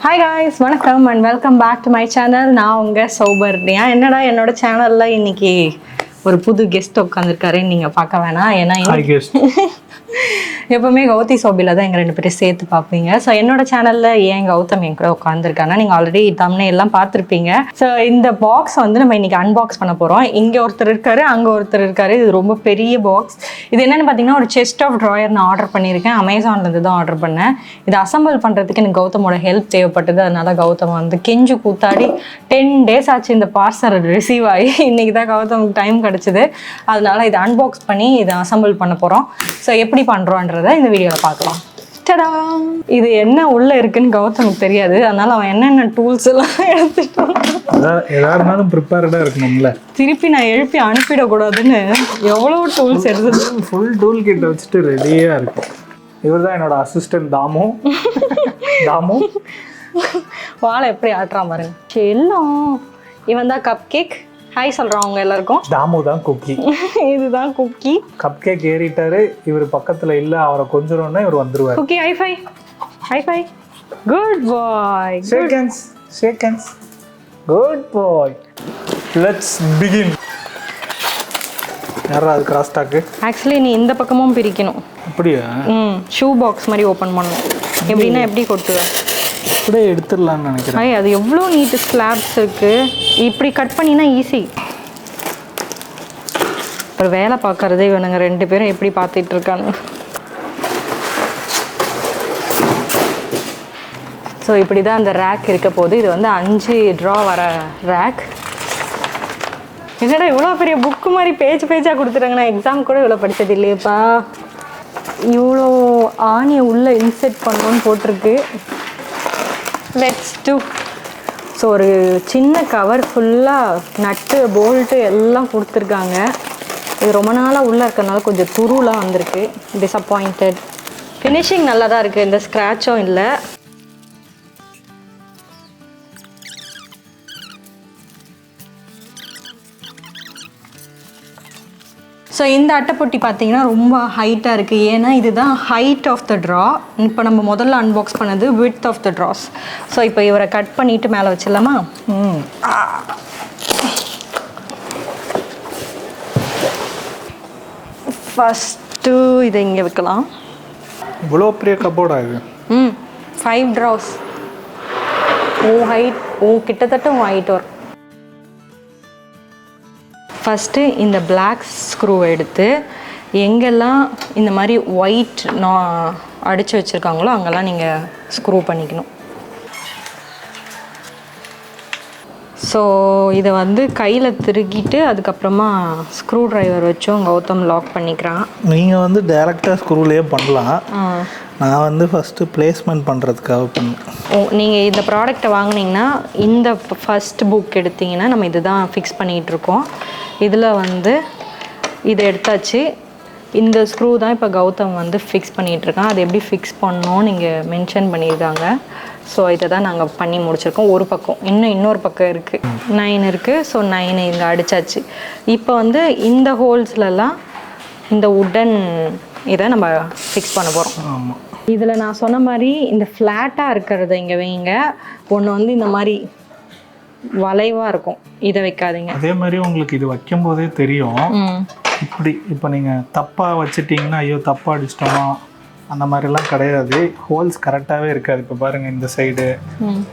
Hi guys, வணக்கம் and welcome back to my channel. நான் உங்க சௌபர்ணியா. என்னடா என்னோட சேனல்ல இன்னைக்கு ஒரு புது கெஸ்ட் உட்காந்துருக்காருன்னு நீங்க பார்க்க வேணாம். ஏன்னா எப்பவுமே கௌதி சோபில தான் எங்க ரெண்டு பேரும் சேர்த்து பார்ப்பீங்க. ஸோ என்னோட சேனல்ல ஏன் கௌதம் என் கூட உட்காந்துருக்காங்கன்னா நீங்க ஆல்ரெடி தம்ப்நெயில் எல்லாம் பார்த்துருப்பீங்க. ஸோ இந்த பாக்ஸ் வந்து நம்ம இன்னைக்கு அன்பாக்ஸ் பண்ண போறோம். இங்க ஒருத்தர் இருக்காரு, அங்க ஒருத்தர் இருக்காரு. இது ரொம்ப பெரிய பாக்ஸ். இது என்னன்னு பார்த்தீங்கன்னா ஒரு செஸ்ட் ஆஃப் ட்ராயர் நான் ஆர்டர் பண்ணியிருக்கேன். அமேசான்ல இருந்து தான் ஆர்டர் பண்ணேன். இதை அசம்பிள் பண்றதுக்கு எனக்கு கௌதமோட ஹெல்ப் தேவைப்பட்டது. அதனால கௌதம் வந்து கெஞ்சு கூத்தாடி 10 days ஆச்சு இந்த பார்சல் ரிசீவ் ஆகி. இன்னைக்கு தான் கௌதமுக்கு டைம் கிடைச்சது. அதனால இதை அன்பாக்ஸ் பண்ணி இதை அசம்பிள் பண்ண போறோம். ஸோ எப்படி பண்றோன்றத இந்த வீடியோவில் பார்க்கலாம். இது என்ன உள்ள இருக்குன்னு கௌதமுக்கு தெரியாது. அதனால அவன் என்னென்ன டூல்ஸ் எல்லாம் எடுத்துட்டு திருப்பி நான் எழுப்பி அனுப்பிடக்கூடாதுன்னு எவ்வளவு டூல்ஸ் எடுத்து ஃபுல் டூல் கிட்ட வச்சுட்டு ரெடியா இருக்கும். இவர் தான் என்னோட அசிஸ்டன்ட் தாமு. வாழை எப்படி ஆட்டுறான் பாருங்க. செல்லம் இவன் தான் கப் கேக். ஹாய் சொல்றான் அவங்க எல்லாருக்கும். தாமு தான் குக்கி. இதுதான் குக்கி. Cup cake ஏறிட்டாரு. இவர் பக்கத்துல இல்ல, அவரை கொஞ்சரோன்னா இவர் வந்துருவாரு. Cookie hi five. Good bye. Shake hands. Good bye. Let's begin. யாராவது கிராஸ் டாக். ஆக்சுவலி நீ இந்த பக்கமும் பிரிக்கணும். அப்படியா? ஷூ பாக்ஸ் மாதிரி ஓபன் பண்ணணும். எப்படின்னா எப்படி கொட்டுவ? அப்படியே எடுத்துடலாம்னு நினைக்கிறேன். அது எவ்வளோ நீட்டு ஸ்லாப்ஸ் இருக்கு. இப்படி கட் பண்ணினா ஈஸி. ஒரு வேலை பார்க்கறதே இவனுங்க ரெண்டு பேரும் எப்படி பார்த்துட்டு இருக்காங்க. ஸோ இப்படி தான் அந்த ரேக் இருக்க போது. இது வந்து 5 ட்ரா வர ரேக். என்னடா இவ்வளோ பெரிய புக்கு மாதிரி பேஜாக கொடுத்துட்டாங்க. நான் எக்ஸாம் கூட இவ்வளோ படித்தது இல்லையப்பா. இவ்வளோ ஆணியை உள்ளே இன்செர்ட் பண்ணணும்னு போட்டிருக்கு. Let's do. ஸோ ஒரு சின்ன கவர் ஃபுல்லாக நட்டு போல்ட்டு எல்லாம் கொடுத்துருக்காங்க. இது ரொம்ப நாளாக உள்ளே இருக்கிறதுனால கொஞ்சம் துருலாம் வந்திருக்கு. டிஸப்பாயிண்டட். ஃபினிஷிங் நல்லா தான் இருக்குது, இந்த ஸ்க்ராட்சும் இல்லை. ஸோ இந்த அட்டைப்பொட்டி பார்த்தீங்கன்னா ரொம்ப ஹைட்டாக இருக்குது. ஏன்னா இதுதான் ஹைட் ஆஃப் த ட்ரா. இப்போ நம்ம முதல்ல அன்பாக்ஸ் பண்ணது width of the draws. So இப்போ இவரை கட் பண்ணிவிட்டு மேலே வச்சிடலாமா? ஃபஸ்ட்டு இதை இங்கே வைக்கலாம். இவ்வளோ பெரிய கபோர்டா இது? 5 ட்ராஸ். ஹைட் கிட்டத்தட்ட ஹைட் வரும். ஃபஸ்ட்டு இந்த பிளாக் ஸ்க்ரூ எடுத்து எங்கெல்லாம் இந்த மாதிரி ஒயிட் அடித்து வச்சுருக்காங்களோ அங்கெல்லாம் நீங்கள் ஸ்க்ரூ பண்ணிக்கணும். ஸோ இதை வந்து கையில் திருக்கிட்டு அதுக்கப்புறமா ஸ்க்ரூ ட்ரைவர் வச்சும் கௌதம் லாக் பண்ணிக்கிறான். நீங்கள் வந்து டேரெக்டாக ஸ்க்ரூலேயே பண்ணலாம். நான் வந்து ஃபஸ்ட்டு பிளேஸ்மெண்ட் பண்ணுறதுக்காக பண்ணேன். நீங்கள் இந்த ப்ராடக்டை வாங்கினீங்கன்னா இந்த ஃபஸ்ட் புக் எடுத்திங்கன்னா நம்ம இது தான் ஃபிக்ஸ் பண்ணிகிட்ருக்கோம். இதில் வந்து இதை எடுத்தாச்சு. இந்த ஸ்க்ரூ தான் இப்போ கௌதம் வந்து ஃபிக்ஸ் பண்ணிகிட்ருக்கான். அது எப்படி ஃபிக்ஸ் பண்ணணும்னு இங்கே மென்ஷன் பண்ணியிருக்காங்க. ஸோ இதை தான் நாங்கள் பண்ணி முடிச்சிருக்கோம். ஒரு பக்கம் இன்னொரு பக்கம் இருக்குது, 9 இருக்குது. ஸோ 9 இங்கே அடித்தாச்சு. இப்போ வந்து இந்த ஹோல்ஸ்லலாம் இந்த உட்டன் இதை நம்ம ஃபிக்ஸ் பண்ண போகிறோம். இதில் நான் சொன்ன மாதிரி இந்த ஃப்ளாட்டாக இருக்கிறத இங்கே வைங்க. ஒன்று வந்து இந்த மாதிரி வளைவாக இருக்கும், இதை வைக்காதீங்க. அதே மாதிரி உங்களுக்கு இது வைக்கும் போதே தெரியும். இப்படி இப்போ நீங்கள் தப்பாக வச்சுட்டிங்கன்னா ஐயோ தப்பாக அடிச்சிட்டோமா அந்த மாதிரிலாம் கிடையாது. ஹோல்ஸ் கரெக்டாகவே இருக்காது. இப்போ பாருங்கள், இந்த சைடு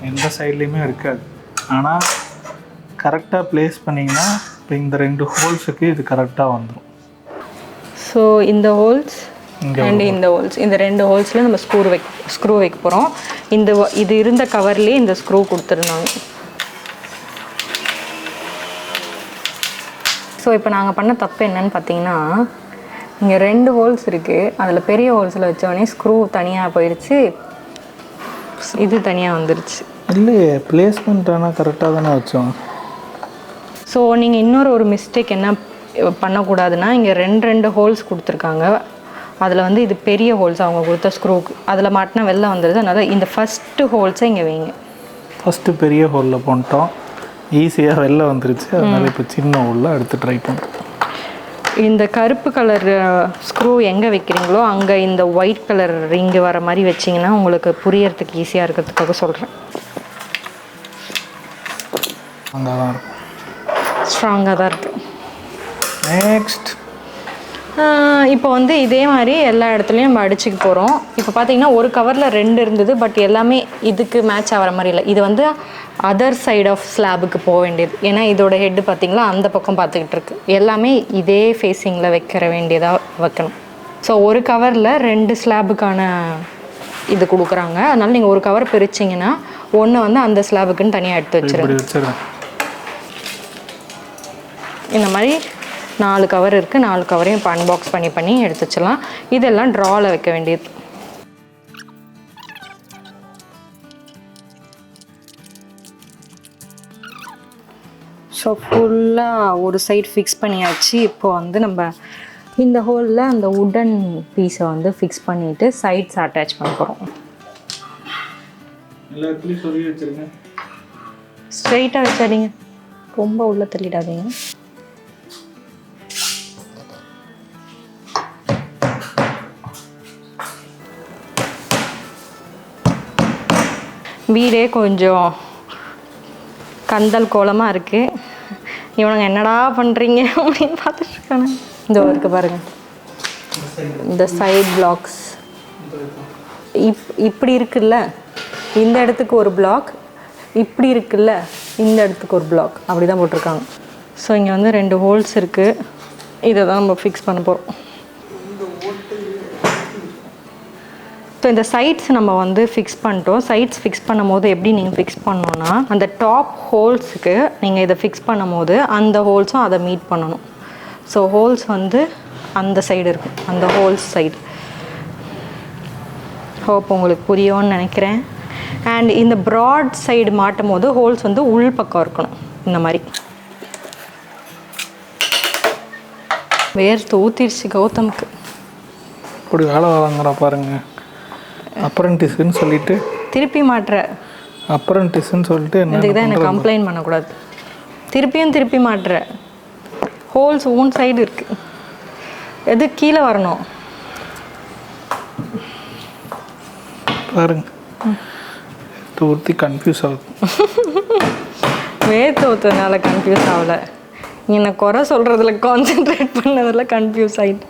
எந்த சைட்லேயுமே இருக்காது. ஆனால் கரெக்டாக ப்ளேஸ் பண்ணிங்கன்னா இப்போ இந்த 2 ஹோல்ஸுக்கு இது கரெக்டாக வந்துடும். ஸோ இந்த ஹோல்ஸ் அண்ட் இந்த ஹோல்ஸ், இந்த 2 ஹோல்ஸில் நம்ம ஸ்க்ரூ வைக்க போகிறோம். இது இருந்த கவர்லேயே இந்த ஸ்க்ரூ கொடுத்துருந்தாங்க. ஸோ இப்போ நாங்கள் பண்ண தப்பு என்னன்னு பார்த்தீங்கன்னா, இங்கே 2 ஹோல்ஸ் இருக்குது. அதில் பெரிய ஹோல்ஸில் வச்சோடனே ஸ்க்ரூ தனியாக போயிடுச்சு, இது தனியாக வந்துருச்சு. இல்லையே, பிளேஸ்மெண்ட் ஆனால் கரெக்டாக தானே வச்சோம். ஸோ நீங்கள் இன்னொரு மிஸ்டேக் என்ன பண்ணக்கூடாதுன்னா, இங்கே 2 ஹோல்ஸ் கொடுத்துருக்காங்க. அதில் வந்து இது பெரிய ஹோல்ஸ் அவங்க கொடுத்த ஸ்க்ரூக்கு, அதில் மாட்டினா வெளில வந்துடுது. அதனால் இந்த ஃபஸ்ட்டு ஹோல்ஸை இங்கே வைங்க. ஃபஸ்ட்டு பெரிய ஹோலில் பண்ணிட்டோம், ஈஸியாக வெளில வந்துருச்சு. அதனால் இப்போ சின்ன ஹோலில் எடுத்து ட்ரை பண்ணுறோம். இந்த கருப்பு கலர் ஸ்க்ரூ எங்கே வைக்கிறீங்களோ அங்கே இந்த ஒயிட் கலர் ரிங்கு வர மாதிரி வச்சிங்கன்னா உங்களுக்கு புரியறதுக்கு ஈஸியாக இருக்கிறதுக்காக சொல்கிறேன். அங்கே தான் இருக்கும், ஸ்ட்ராங்காக தான் இருக்குது. நெக்ஸ்ட் இப்போ வந்து இதே மாதிரி எல்லா இடத்துலையும் நம்ம அடிச்சுக்க போகிறோம். இப்போ பார்த்தீங்கன்னா ஒரு கவரில் 2 இருந்தது, பட் எல்லாமே இதுக்கு மேட்ச் ஆகிற மாதிரி இல்லை. இது வந்து அதர் சைட் ஆஃப் ஸ்லாபுக்கு போக வேண்டியது. ஏன்னா இதோட ஹெட்டு பார்த்தீங்களா அந்த பக்கம் பார்த்துக்கிட்டு இருக்கு. எல்லாமே இதே ஃபேஸிங்கில் வைக்கிற வேண்டியதாக வைக்கணும். ஸோ ஒரு கவரில் 2 ஸ்லாபுக்கான இது கொடுக்குறாங்க. அதனால் நீங்கள் ஒரு கவர் பிரிச்சிங்கன்னா ஒன்று வந்து அந்த ஸ்லாபுக்குன்னு தனியாக எடுத்து வச்சுருங்க. இந்த மாதிரி 4 கவர் இருக்குது. 4 கவரையும் இப்போ அன்பாக்ஸ் பண்ணி எடுத்து வச்சிடலாம். இதெல்லாம் ட்ராவில் வைக்க வேண்டியது. ஸோ ஃபுல்லாக ஒரு சைடு ஃபிக்ஸ் பண்ணியாச்சு. இப்போ வந்து நம்ம இந்த ஹோலில் அந்த உடன் பீஸை வந்து ஃபிக்ஸ் பண்ணிவிட்டு சைட்ஸ் அட்டாச் பண்ண போகிறோம். ஸ்ட்ரைட்டாக வச்சாதீங்க, ரொம்ப உள்ளே தள்ளிடாதீங்க. வீடே கொஞ்சம் கந்தல் கோலமாக இருக்குது. இவனுங்க என்னடா பண்ணுறீங்க அப்படின்னு பார்த்துட்ருக்காங்க. இந்த ஒர்க்கு பாருங்கள், இந்த சைட் பிளாக்ஸ் இப்படி இருக்குல்ல, இந்த இடத்துக்கு ஒரு பிளாக், இப்படி இருக்குல்ல இந்த இடத்துக்கு ஒரு பிளாக், அப்படி தான் போட்டிருக்காங்க. ஸோ இங்கே வந்து 2 ஹோல்ஸ் இருக்குது. இதை தான் நம்ம ஃபிக்ஸ் பண்ண போகிறோம். ஸோ இந்த சைட்ஸ் நம்ம வந்து ஃபிக்ஸ் பண்ணிட்டோம். சைட்ஸ் ஃபிக்ஸ் பண்ணும் போது எப்படி நீங்கள் ஃபிக்ஸ் பண்ணணுன்னா, அந்த டாப் ஹோல்ஸுக்கு நீங்கள் இதை ஃபிக்ஸ் பண்ணும் போது அந்த ஹோல்ஸும் அதை மீட் பண்ணணும். ஸோ ஹோல்ஸ் வந்து அந்த சைடு இருக்கும், அந்த ஹோல்ஸ் சைடு. ஹோப் உங்களுக்கு புரியும்னு நினைக்கிறேன். அண்ட் இந்த ப்ராட் சைடு மாட்டும் போது ஹோல்ஸ் வந்து உள் பக்கம் இருக்கணும். இந்த மாதிரி வேர்த்து ஊற்றிடுச்சு கௌதமுக்கு. இப்படி வேலை வாங்குறா பாருங்க. அப்ரண்டிஸ்ன்னு சொல்லிட்டு திருப்பி மாட்டுற, அப்ரண்டிஸ்ன்னு சொல்லிட்டு இதுக்கு தான் எனக்கு கம்ப்ளைண்ட் பண்ணக்கூடாது. திருப்பி மாட்டுற. ஹோல்ஸ் ஓன் சைடு இருக்குது, எது கீழே வரணும் பாருங்க. ஊற்றி கன்ஃபியூஸ் ஆகுது. வேர்த்து ஊற்றுறதுனால கன்ஃபியூஸ் ஆகலை, என்னை குறை சொல்கிறதுல கான்சென்ட்ரேட் பண்ணதில் கன்ஃபியூஸ் ஆகிட்டு.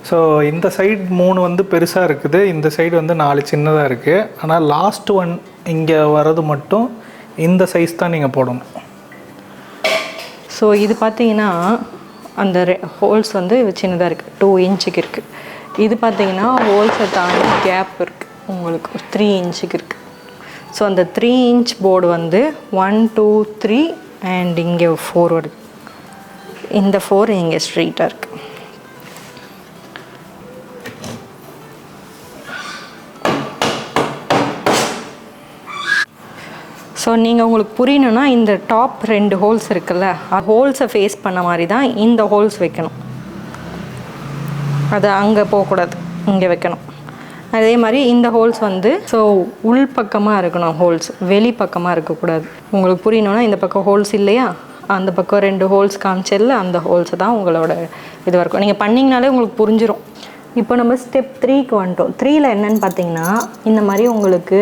ஸோ இந்த சைடு 3 வந்து பெருசாக இருக்குது, இந்த சைடு வந்து 4 சின்னதாக இருக்குது. ஆனால் லாஸ்ட் ஒன் இங்கே வர்றது மட்டும் இந்த சைஸ் தான் நீங்கள் போடணும். ஸோ இது பார்த்தீங்கன்னா அந்த ஹோல்ஸ் வந்து சின்னதாக இருக்குது, 2 இன்ச்சுக்கு இருக்குது. இது பார்த்தீங்கன்னா ஹோல்ஸை தாண்டி கேப் இருக்குது, உங்களுக்கு 3 இன்ச்சுக்கு இருக்குது. ஸோ அந்த 3 இன்ச் போர்டு வந்து 1 2 3 அண்ட் இங்கே 4 வருது. இந்த 4 இங்கே ஸ்ட்ரெயிட்டாக இருக்குது. ஸோ நீங்கள் உங்களுக்கு புரியணுன்னா இந்த டாப் 2 ஹோல்ஸ் இருக்குல்ல, ஹோல்ஸை ஃபேஸ் பண்ண மாதிரி தான் இந்த ஹோல்ஸ் வைக்கணும். அது அங்கே போகக்கூடாது, இங்கே வைக்கணும். அதே மாதிரி இந்த ஹோல்ஸ் வந்து ஸோ உள் பக்கமாக இருக்கணும், ஹோல்ஸ் வெளி பக்கமாக இருக்கக்கூடாது. உங்களுக்கு புரியணுன்னா இந்த பக்கம் ஹோல்ஸ் இல்லையா, அந்த பக்கம் 2 ஹோல்ஸ் காமிச்சதில் அந்த ஹோல்ஸை தான் உங்களோட இதுவாக இருக்கும். நீங்கள் பண்ணிங்கனாலே உங்களுக்கு புரிஞ்சிடும். இப்போ நம்ம ஸ்டெப் 3க்கு வந்துட்டோம். 3ல் என்னன்னு பார்த்தீங்கன்னா இந்த மாதிரி உங்களுக்கு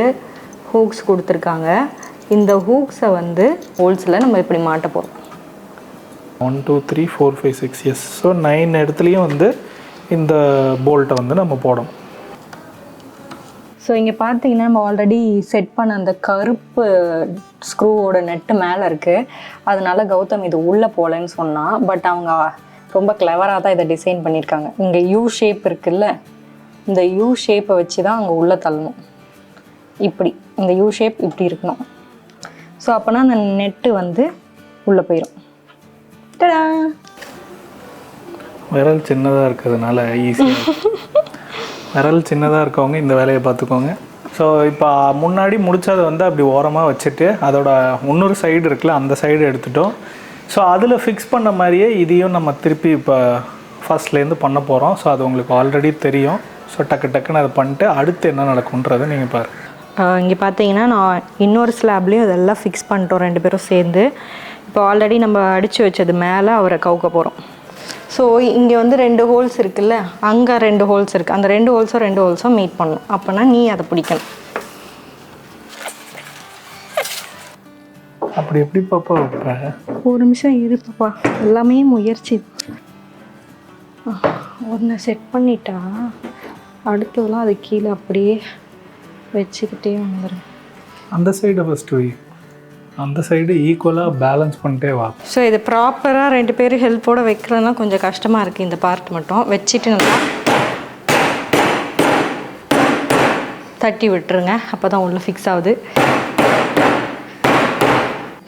ஹூக்ஸ் கொடுத்துருக்காங்க. இந்த ஹூக்ஸை வந்து ஹோல்ஸில் நம்ம இப்படி மாட்ட போகிறோம். 1 2 3 4 5 6 எஸ். ஸோ 9 இடத்துலையும் வந்து இந்த போல்ட்டை வந்து நம்ம போடணும். ஸோ இங்கே பார்த்தீங்கன்னா நம்ம ஆல்ரெடி செட் பண்ண அந்த கருப்பு ஸ்க்ரூவோட நெட்டு மேலே இருக்குது. அதனால கௌதம் இது உள்ளே போகலன்னு சொன்னான். பட் அவங்க ரொம்ப கிளவராக தான் இதை டிசைன் பண்ணியிருக்காங்க. இங்கே யூ ஷேப் இருக்குல்ல, இந்த யூ ஷேப்பை வச்சு தான் அங்கே உள்ளே தள்ளணும். இப்படி இந்த யூ ஷேப் இப்படி இருக்கணும். ஸோ அப்போனா அந்த நெட்டு வந்து உள்ளே போயிடும். விரல் சின்னதாக இருக்கிறதுனால ஈஸியாக, விரல் சின்னதாக இருக்கவங்க இந்த வேலையை பார்த்துக்கோங்க. ஸோ இப்போ முன்னாடி முடித்ததை வந்து அப்படி ஓரமாக வச்சுட்டு அதோட இன்னொரு சைடு இருக்குல்ல, அந்த சைடு எடுத்துட்டோம். ஸோ அதில் ஃபிக்ஸ் பண்ண மாதிரியே இதையும் நம்ம திருப்பி இப்போ ஃபர்ஸ்ட்லேருந்து பண்ண போகிறோம். ஸோ அது உங்களுக்கு ஆல்ரெடி தெரியும். ஸோ டக்குன்னு அதை பண்ணிட்டு அடுத்து என்ன நடக்குன்றதை நீங்கள் பாருங்கள். இங்கே பார்த்தீங்கன்னா நான் இன்னொரு ஸ்லாப்லேயும் இதெல்லாம் ஃபிக்ஸ் பண்ணிட்டோம் 2 பேரும் சேர்ந்து. இப்போ ஆல்ரெடி நம்ம அடித்து வச்சது மேலே அவரை கவுக்க போகிறோம். ஸோ இங்கே வந்து 2 ஹோல்ஸ் இருக்குல்ல, அங்கே 2 ஹோல்ஸ் இருக்குது. அந்த 2 ஹோல்ஸும் மீட் பண்ணணும். அப்போனா நீ அதை பிடிக்கணும். அப்படி எப்படி பாப்பா வைப்ப? ஒரு நிமிஷம் இருப்பா, எல்லாமே முயற்சி. ஒன்று செட் பண்ணிட்டா அடுத்ததெல்லாம் அது கீழே அப்படியே வச்சுக்கிட்டே வந்துடும். அந்த சைடை ஃபஸ்ட்டு வை, அந்த சைடு ஈக்குவலாக பேலன்ஸ் பண்ணிட்டே வா. ஸோ இது ப்ராப்பராக 2 பேரும் ஹெல்ப்போடு வைக்கிறதுனா கொஞ்சம் கஷ்டமாக இருக்குது. இந்த பார்ட் மட்டும் வச்சுட்டு நல்லா தட்டி விட்டுருங்க, அப்போ தான் உள்ளே ஃபிக்ஸ் ஆகுது.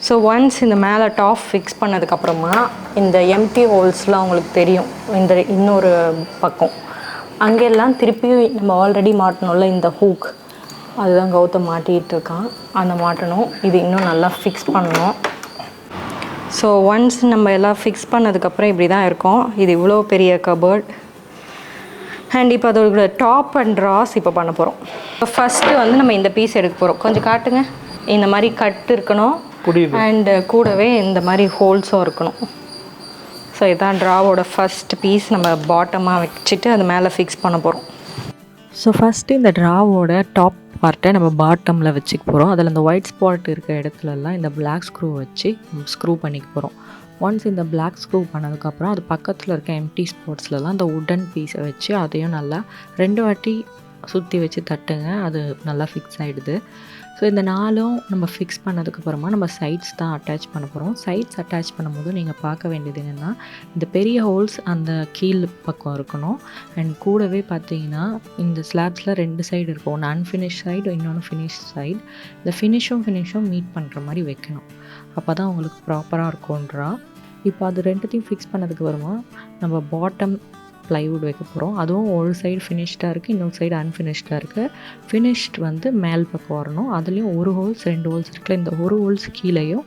ஸோ ஒன்ஸ் இந்த மேலே டாப் ஃபிக்ஸ் பண்ணதுக்கப்புறமா இந்த எம்டி ஹோல்ஸ்லாம் உங்களுக்கு தெரியும். இந்த இன்னொரு பக்கம் அங்கெல்லாம் திருப்பி நம்ம ஆல்ரெடி மாட்டணும்ல இந்த ஹூக், அதுதான் கௌதம் மாட்டிகிட்டு இருக்கான். அந்த மாட்டணும், இது இன்னும் நல்லா ஃபிக்ஸ் பண்ணணும். ஸோ ஒன்ஸ் நம்ம எல்லாம் ஃபிக்ஸ் பண்ணதுக்கப்புறம் இப்படி தான் இருக்கும். இது இவ்வளோ பெரிய கபர்ட். அண்ட் இப்போ அதோட டாப் அண்ட் ட்ராஸ் இப்போ பண்ண போகிறோம். இப்போ ஃபஸ்ட்டு வந்து நம்ம இந்த பீஸ் எடுக்க போகிறோம். கொஞ்சம் காட்டுங்க. இந்த மாதிரி கட் இருக்கணும் அண்டு கூடவே இந்த மாதிரி ஹோல்ஸும் இருக்கணும். ஸோ இதுதான் ட்ராவோட ஃபஸ்ட் பீஸ். நம்ம பாட்டமாக வச்சுட்டு அது மேலே ஃபிக்ஸ் பண்ண போகிறோம். ஸோ ஃபஸ்ட்டு இந்த ட்ராவோட டாப் பார்ட்டை நம்ம பாட்டமில் வச்சுக்க போகிறோம். அதில் இந்த ஒயிட் ஸ்பாட் இருக்க இடத்துலலாம் இந்த பிளாக் ஸ்க்ரூ வச்சு ஸ்க்ரூ பண்ணிக்க போகிறோம். ஒன்ஸ் இந்த பிளாக் ஸ்க்ரூ பண்ணதுக்கப்புறம் அது பக்கத்தில் இருக்க எம்டி ஸ்பாட்ஸ்லலாம் அந்த உட்டன் பீஸை வச்சு அதையும் நல்லா 2 வாட்டி சுற்றி வச்சு தட்டுங்க, அது நல்லா ஃபிக்ஸ் ஆகிடுது. ஸோ இந்த 4ம் நம்ம ஃபிக்ஸ் பண்ணதுக்கப்புறமா நம்ம சைட்ஸ் தான் அட்டாச் பண்ண போகிறோம். சைட்ஸ் அட்டாச் பண்ணும்போது நீங்கள் பார்க்க வேண்டியது என்னென்னா, இந்த பெரிய ஹோல்ஸ் அந்த கீழ் பக்கம் இருக்கணும். அண்ட் கூடவே பார்த்தீங்கன்னா இந்த ஸ்லாப்ஸில் 2 சைடு இருக்கும், ஒன்று அன்ஃபினிஷ் சைடு, இன்னொன்று ஃபினிஷ் சைடு. இந்த ஃபினிஷும் மீட் பண்ணுற மாதிரி வைக்கணும், அப்போ தான் உங்களுக்கு ப்ராப்பராக இருக்கும்ன்றா. இப்போ அது 2த்தையும் ஃபிக்ஸ் பண்ணதுக்கு அப்புறமா நம்ம பாட்டம் ப்ளைவுட் வைக்க போகிறோம். அதுவும் ஒரு சைடு ஃபினிஷ்டாக இருக்குது, இன்னொரு சைடு அன்ஃபினிஷ்டாக இருக்குது. ஃபினிஷ்ட் வந்து மேல் பக்கம் வரணும். அதுலேயும் 1 ஹோல்ஸ் 2 ஹோல்ஸ் இருக்குல்ல, இந்த 1 ஹோல்ஸ் கீழேயும்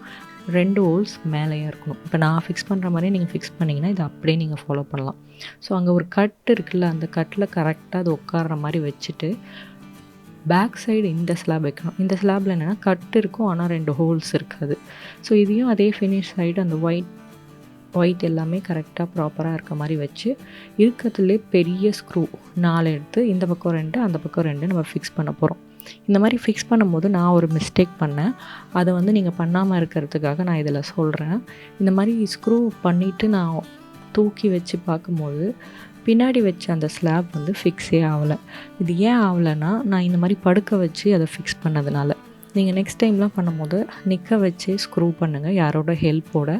2 ஹோல்ஸ் மேலேயும் இருக்கணும். இப்போ நான் ஃபிக்ஸ் பண்ணுற மாதிரி நீங்கள் ஃபிக்ஸ் பண்ணிங்கன்னா இதை அப்படியே நீங்கள் ஃபாலோ பண்ணலாம். ஸோ அங்கே ஒரு கட் இருக்குல்ல, அந்த கட்டில் கரெக்டாக அது உட்கார்ற மாதிரி வச்சுட்டு பேக் சைடு இந்த ஸ்லாப் வைக்கணும். இந்த ஸ்லாபில் என்னென்னா கட் இருக்கும், ஆனால் 2 ஹோல்ஸ் இருக்காது. ஸோ இதையும் அதே ஃபினிஷ் சைடு அந்த ஒயிட் எல்லாமே கரெக்டாக ப்ராப்பராக இருக்க மாதிரி வச்சு இருக்கிறதுலே பெரிய ஸ்க்ரூ 4 எடுத்து இந்த பக்கம் 2 அந்த பக்கம் 2 நம்ம ஃபிக்ஸ் பண்ண போகிறோம். இந்த மாதிரி ஃபிக்ஸ் பண்ணும்போது நான் ஒரு மிஸ்டேக் பண்ணேன், அதை வந்து நீங்கள் பண்ணாமல் இருக்கிறதுக்காக நான் இதில் சொல்கிறேன். இந்த மாதிரி ஸ்க்ரூ பண்ணிவிட்டு நான் தூக்கி வச்சு பார்க்கும்போது பின்னாடி வச்ச அந்த ஸ்லாப் வந்து ஃபிக்ஸே ஆகலை. இது ஏன் ஆகலைன்னா, நான் இந்த மாதிரி படுக்க வச்சு அதை ஃபிக்ஸ் பண்ணதுனால. நீங்கள் நெக்ஸ்ட் டைம்லாம் பண்ணும்போது நிற்க வச்சு ஸ்க்ரூ பண்ணுங்கள், யாரோட ஹெல்ப்போட.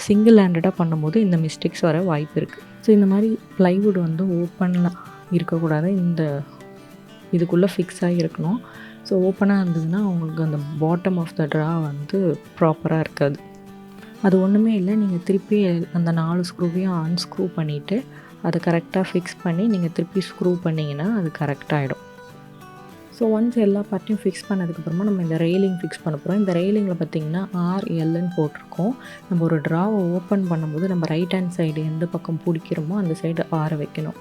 சிங்கிள் ஹேண்டடாக பண்ணும்போது இந்த மிஸ்டேக்ஸ் வர வாய்ப்பு இருக்குது. ஸோ இந்த மாதிரி ப்ளைவுட் வந்து ஓப்பனில் இருக்கக்கூடாது, இந்த இதுக்குள்ளே ஃபிக்ஸ் ஆகி இருக்கணும். ஸோ ஓப்பனாக இருந்ததுன்னா உங்களுக்கு அந்த பாட்டம் ஆஃப் த ட்ரா வந்து ப்ராப்பராக இருக்காது. அது ஒன்றுமே இல்லை, நீங்கள் திருப்பி அந்த 4 ஸ்க்ரூவையும் அன்ஸ்க்ரூ பண்ணிவிட்டு அதை கரெக்டாக ஃபிக்ஸ் பண்ணி நீங்கள் திருப்பி ஸ்க்ரூ பண்ணிங்கன்னா அது கரெக்டாகிடும். ஸோ ஒன்ஸ் எல்லா பார்ட்டையும் ஃபிக்ஸ் பண்ணதுக்கப்புறமா நம்ம இந்த ரெயிலிங் ஃபிக்ஸ் பண்ண போகிறோம். இந்த ரெயிலிங்கில் பார்த்திங்கன்னா RLன்னு போட்டிருக்கோம். நம்ம ஒரு ட்ராவை ஓப்பன் பண்ணும்போது நம்ம ரைட் ஹேண்ட் சைடு எந்த பக்கம் பிடிக்கிறோமோ அந்த சைடு R வைக்கணும்,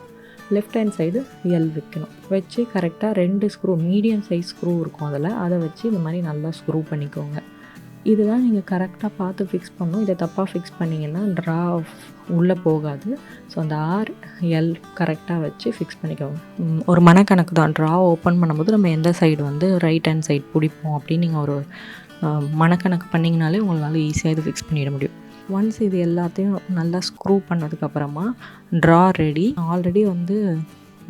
லெஃப்ட் ஹேண்ட் சைடு L வைக்கணும். வச்சு கரெக்டாக 2 ஸ்க்ரூ மீடியம் சைஸ் ஸ்க்ரூ இருக்கும் அதில், அதை வச்சு இந்த மாதிரி நல்லா ஸ்க்ரூ பண்ணிக்கோங்க. இதுதான் நீங்கள் கரெக்டாக பார்த்து ஃபிக்ஸ் பண்ணணும். இதை தப்பாக ஃபிக்ஸ் பண்ணிங்கன்னா ட்ரா உள்ளே போகாது. ஸோ அந்த RL கரெக்டாக வச்சு ஃபிக்ஸ் பண்ணிக்கோங்க. ஒரு மனக்கணக்கு தான், ட்ரா ஓப்பன் பண்ணும்போது நம்ம எந்த சைடு வந்து ரைட் ஹேண்ட் சைடு பிடிப்போம் அப்படின்னு நீங்கள் ஒரு மனக்கணக்கு பண்ணிங்கனாலே உங்களால் ஈஸியாக இது ஃபிக்ஸ் பண்ணிட முடியும். ஒன்ஸ் இது எல்லாத்தையும் நல்லா ஸ்க்ரூ பண்ணதுக்கப்புறமா ட்ரா ரெடி. ஆல்ரெடி வந்து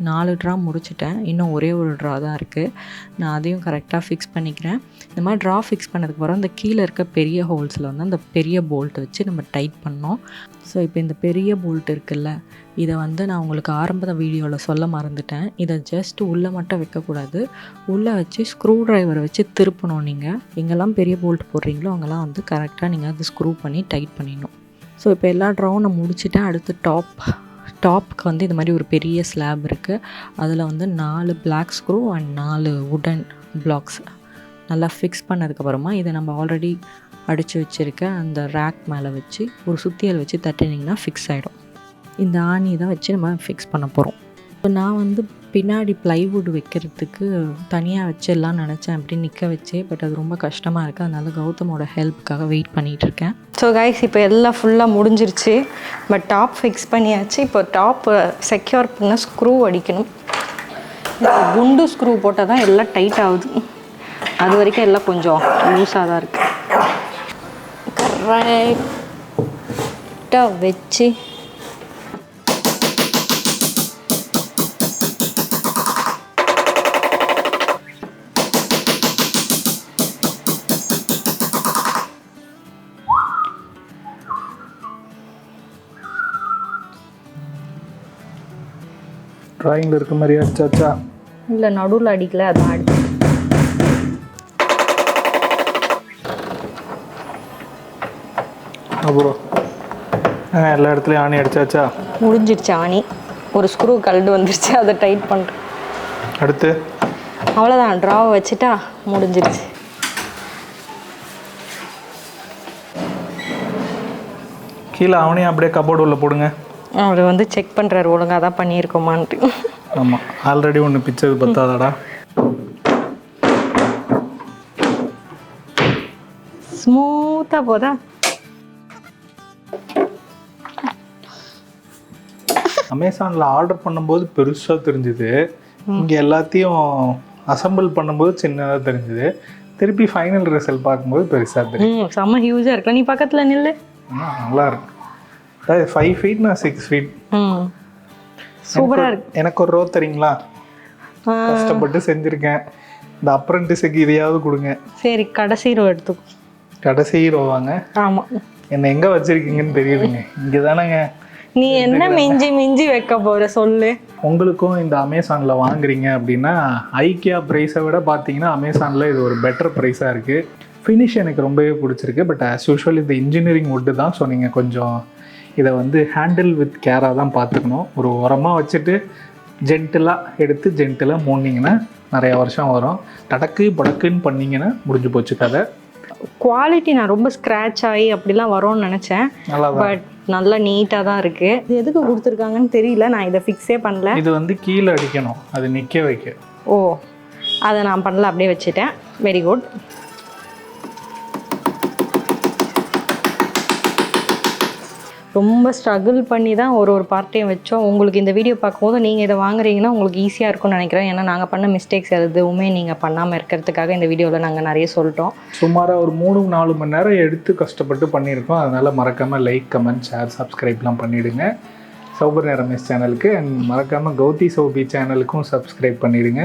4 ட்ரா முடிச்சிட்டேன், இன்னும் ஒரே ஒரு ட்ரா தான் இருக்குது. நான் அதையும் கரெக்டாக ஃபிக்ஸ் பண்ணிக்கிறேன். இந்த மாதிரி ட்ரா ஃபிக்ஸ் பண்ணதுக்கப்புறம் இந்த கீழே இருக்க பெரிய ஹோல்ஸில் வந்து அந்த பெரிய போல்ட் வச்சு நம்ம டைட் பண்ணோம். ஸோ இப்போ இந்த பெரிய போல்ட் இருக்குல்ல, இதை வந்து நான் உங்களுக்கு ஆரம்ப வீடியோவில் சொல்ல மறந்துட்டேன். இதை ஜஸ்ட் உள்ளே மட்டும் வைக்கக்கூடாது, உள்ளே வச்சு ஸ்க்ரூ ட்ரைவரை வச்சு திருப்பணும். நீங்கள் எங்கெல்லாம் பெரிய போல்ட் போடுறீங்களோ அங்கெல்லாம் வந்து கரெக்டாக நீங்கள் அது ஸ்க்ரூ பண்ணி டைட் பண்ணிடணும். ஸோ இப்போ எல்லா ட்ராவும் நான் முடிச்சுட்டேன். அடுத்து டாப்புக்கு வந்து இந்த மாதிரி ஒரு பெரிய ஸ்லாப் இருக்குது. அதில் வந்து 4 பிளாக் ஸ்க்ரூ அண்ட் 4 உடன் பிளாக்ஸ் நல்லா ஃபிக்ஸ் பண்ணதுக்கப்புறமா இதை நம்ம ஆல்ரெடி அடித்து வச்சுருக்க அந்த ரேக் மேலே வச்சு ஒரு சுத்தியல் வச்சு தட்டினிங்கன்னா ஃபிக்ஸ் ஆகிடும். இந்த ஆணி தான் வச்சு நம்ம ஃபிக்ஸ் பண்ண போகிறோம். இப்போ நான் வந்து பின்னாடி ப்ளைவுட் வைக்கிறதுக்கு தனியாக வச்சிடலாம் நினச்சேன், அப்படி நிற்க வச்சே. பட் அது ரொம்ப கஷ்டமாக இருக்குது, அதனால் கௌதமோட ஹெல்ப்புக்காக வெயிட் பண்ணிகிட்ருக்கேன். ஸோ கைஸ் இப்போ எல்லாம் ஃபுல்லாக முடிஞ்சிருச்சு. பட் டாப் ஃபிக்ஸ் பண்ணியாச்சு. இப்போ டாப் செக்யூர் பண்ண ஸ்க்ரூ அடிக்கணும். குண்டு ஸ்க்ரூ போட்டால் தான் எல்லாம் டைட் ஆகுது, அது வரைக்கும் எல்லாம் கொஞ்சம் லூஸாக தான் இருக்குது. கரெக்டாக வச்சு ட்ராயிங்கில் இருக்க மாதிரி அடிச்சாச்சா? இல்லை, நடுவில் அடிக்கல, அதான் அடிச்சு. அப்புறம் எல்லா இடத்துலையும் ஆணி அடிச்சாச்சா? முடிஞ்சிடுச்சு ஆணி. ஒரு ஸ்க்ரூ கழண்டு வந்துருச்சு, அதை டைட் பண்ணுறேன். அடுத்து அவ்வளோதான், ட்ராவை வச்சுட்டா முடிஞ்சிடுச்சு. கீழே அவனையும் அப்படியே கபோர்டு உள்ள போடுங்க. அவர் வந்து செக் பண்ணுறாரு ஒழுங்காக தான் பண்ணியிருக்கோமான்ட்டு. ஆமாம், ஆல்ரெடி ஒன்று பிச்சது பத்தாதாடா. ஸ்மூத்தாக போதா? அமேசானில் ஆர்டர் பண்ணும்போது பெருசாக தெரிஞ்சுது, இங்கே எல்லாத்தையும் அசம்பிள் பண்ணும்போது சின்னதாக தெரிஞ்சுது, திருப்பி ஃபைனல் ரிசல்ட் பார்க்கும்போது பெருசாக தெரியும். செம்ம ஹியூஜாக இருக்கலாம். நீ பக்கத்தில் நில்லு. நல்லா இருக்கு. அதாவது 5 feet நான் 6 feet. சூப்பராக இருக்கு. எனக்கு ஒரு ரோ தரீங்களா? கஷ்டப்பட்டு செஞ்சுருக்கேன். இந்த அப்ரண்டிஸுக்கு இதையாவது கொடுங்க. சரி, கடைசி ரோ எடுத்துக்கோ. கடைசி ரோவாங்க? ஆமாம். என்னை எங்கே வச்சுருக்கீங்கன்னு தெரியுதுங்க. இங்கே தானேங்க. நீ என்ன மிஞ்சி மிஞ்சி வைக்க போகிற சொல்லு. உங்களுக்கும் இந்த அமேசானில் வாங்குறீங்க அப்படின்னா ஐக்கியா ப்ரைஸை விட பார்த்தீங்கன்னா அமேசானில் இது ஒரு பெட்டர் ப்ரைஸாக இருக்குது. ஃபினிஷ் எனக்கு ரொம்பவே பிடிச்சிருக்கு. பட் ஆஸ் யூஷுவல் இது இன்ஜினியரிங் வுட்டு தான். ஸோ நீங்கள் கொஞ்சம் இதை வந்து ஹேண்டில் வித் கேராக தான் பார்த்துக்கணும். ஒரு உரமாக வச்சுட்டு ஜென்டிலாக எடுத்து ஜென்டிலாக மூடினீங்கன்னா நிறையா வருஷம் வரும். டடக்கு படக்குன்னு பண்ணிங்கன்னா முடிஞ்சு போச்சு கதை. குவாலிட்டி நான் ரொம்ப ஸ்க்ராட்ச் ஆகி அப்படிலாம் வரும்னு நினச்சேன். பட் நல்லா நீட்டாக தான் இருக்குது. இது எதுக்கு கொடுத்துருக்காங்கன்னு தெரியல. நான் இதை ஃபிக்ஸே பண்ணல. இது வந்து கீழே அடிக்கணும், அது நிற்க வைக்க. ஓ, அதை நான் பண்ணல, அப்படியே வச்சுட்டேன். Very good. ரொம்ப ஸ்ட்ரகிள் பண்ணி தான் ஒரு பார்ட்டையும் வச்சோம். உங்களுக்கு இந்த வீடியோ பார்க்கும்போது நீங்கள் இதை வாங்குறீங்கன்னா உங்களுக்கு ஈஸியாக இருக்கும்னு நினைக்கிறேன். ஏன்னா நாங்கள் பண்ண மிஸ்டேக்ஸ் எதுவுமே நீங்கள் பண்ணாமல் இருக்கிறதுக்காக இந்த வீடியோவில் நாங்கள் நிறைய சொல்லிட்டோம். சுமாராக ஒரு 3-4 மணி நேரம் எடுத்து கஷ்டப்பட்டு பண்ணியிருக்கோம். அதனால் மறக்காமல் லைக், கமெண்ட், ஷேர், சப்ஸ்கிரைப்லாம் பண்ணிவிடுங்க சௌபர்யா ரமேஷ் சேனலுக்கு. அண்ட் மறக்காமல் கௌதி சௌபி சேனலுக்கும் சப்ஸ்கிரைப் பண்ணிவிடுங்க.